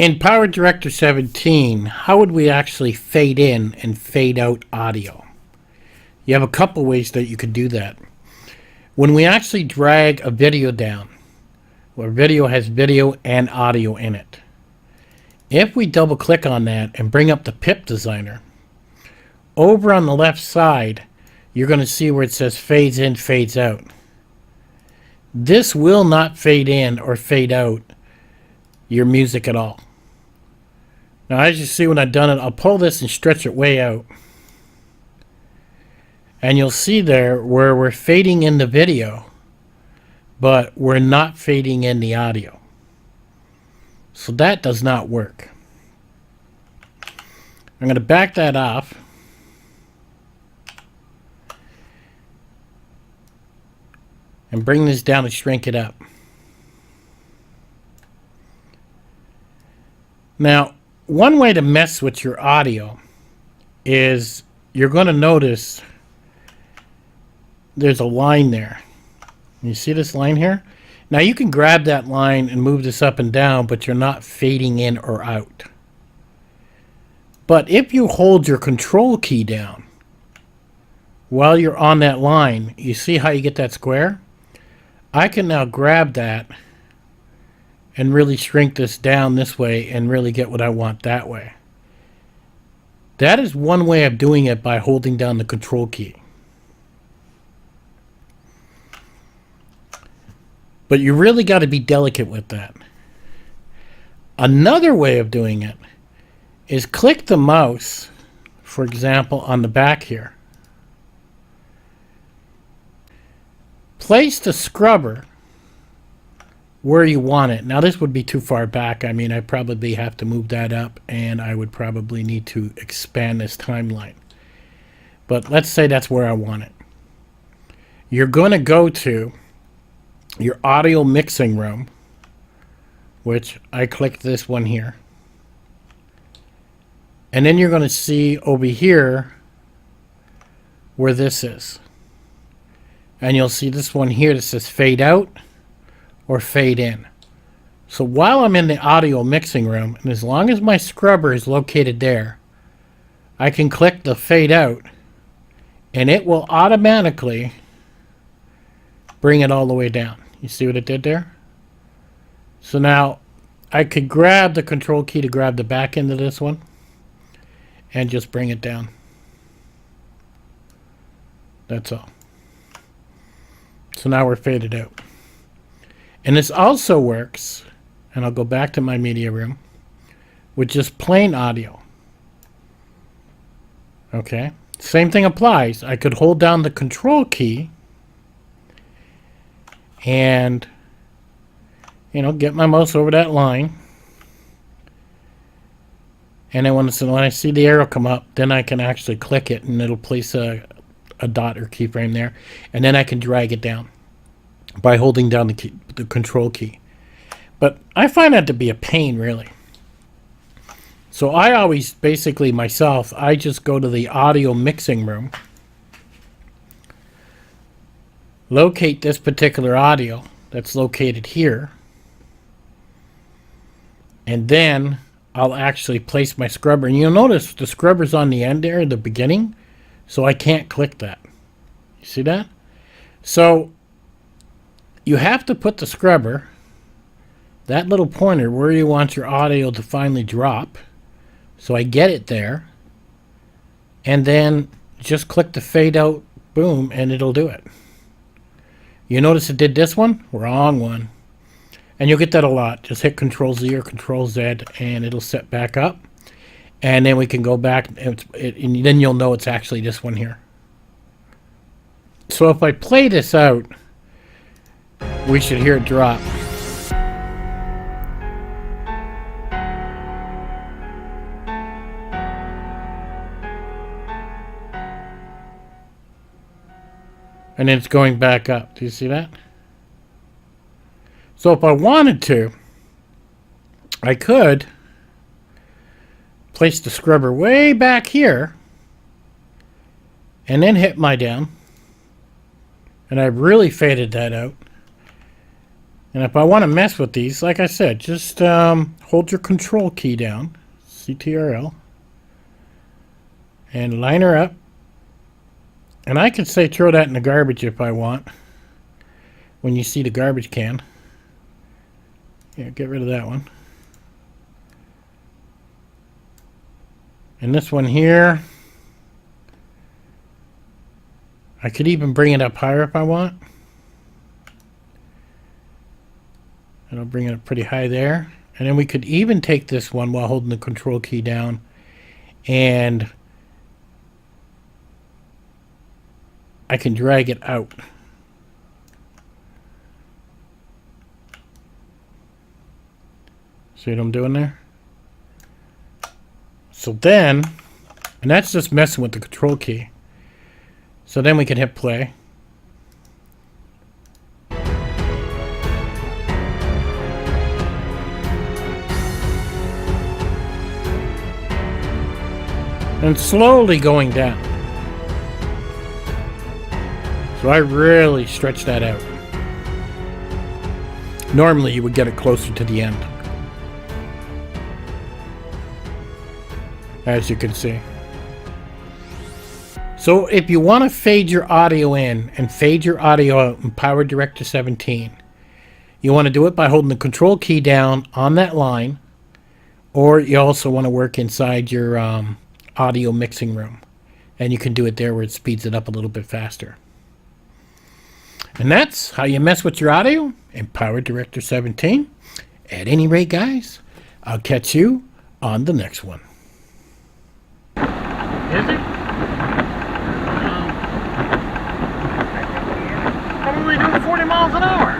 In PowerDirector 17, how would we actually fade in and fade out audio? You have a couple ways that you could do that. When we actually drag a video down, where video has video and audio in it, if we double click on that and bring up the PIP designer, over on the left side, you're going to see where it says fades in, fades out. This will not fade in or fade out your music at all. Now, as you see when I've done it, I'll pull this and stretch it way out. And you'll see there where we're fading in the video, but we're not fading in the audio. So that does not work. I'm going to back that off. And bring this down and shrink it up. Now, one way to mess with your audio is you're going to notice there's a line there. You see this line here? Now you can grab that line and move this up and down, but you're not fading in or out. But if you hold your control key down while you're on that line, you see how you get that square? I can now grab that and really shrink this down this way and really get what I want that way. That is one way of doing it, by holding down the control key. But you really got to be delicate with that. Another way of doing it is click the mouse, for example, on the back here. Place the scrubber where you want it. Now this would be too far back. I mean, I probably have to move that up, and I would probably need to expand this timeline. But let's say that's where I want it. You're going to go to your audio mixing room, which I clicked this one here. And then you're going to see over here where this is. And you'll see this one here that says fade out or fade in. So while I'm in the audio mixing room, and as long as my scrubber is located there, I can click the fade out, and it will automatically bring it all the way down. You see what it did there? So now I could grab the control key to grab the back end of this one and just bring it down. That's all. So now we're faded out. And this also works, and I'll go back to my media room, with just plain audio. Okay, same thing applies. I could hold down the control key and, you know, get my mouse over that line. And then when I see the arrow come up, then I can actually click it, and it'll place a dot or keyframe there. And then I can drag it down by holding down the control key. But I find that to be a pain, really. So I always, basically myself, I just go to the audio mixing room, locate this particular audio that's located here, and then I'll actually place my scrubber. And you'll notice the scrubber's on the end there at the beginning, so I can't click that. You see that? So you have to put the scrubber, that little pointer, where you want your audio to finally drop. So I get it there, and then just click the fade out, boom, and it'll do it. You notice it did this one? Wrong one. And you'll get that a lot. Just hit Control Z or Control Z, and it'll set back up. And then we can go back, and then you'll know it's actually this one here. So if I play this out, we should hear it drop. And then it's going back up. Do you see that? So if I wanted to, I could place the scrubber way back here and then hit my down. And I've really faded that out. And if I want to mess with these, like I said, just hold your control key down, CTRL, and line her up. And I could say throw that in the garbage if I want. When you see the garbage can. Yeah, get rid of that one. And this one here, I could even bring it up higher if I want. And I'll bring it up pretty high there. And then we could even take this one while holding the control key down and I can drag it out. See what I'm doing there? So then, and that's just messing with the control key. So then we can hit play. And slowly going down. So I really stretch that out. Normally you would get it closer to the end. As you can see. So if you want to fade your audio in and fade your audio out in PowerDirector 17, you want to do it by holding the control key down on that line, or you also want to work inside your audio mixing room, and you can do it there where it speeds it up a little bit faster. And that's how you mess with your audio in PowerDirector 17. At any rate, guys, I'll catch you on the next one. Is it? Probably doing 40 miles an hour.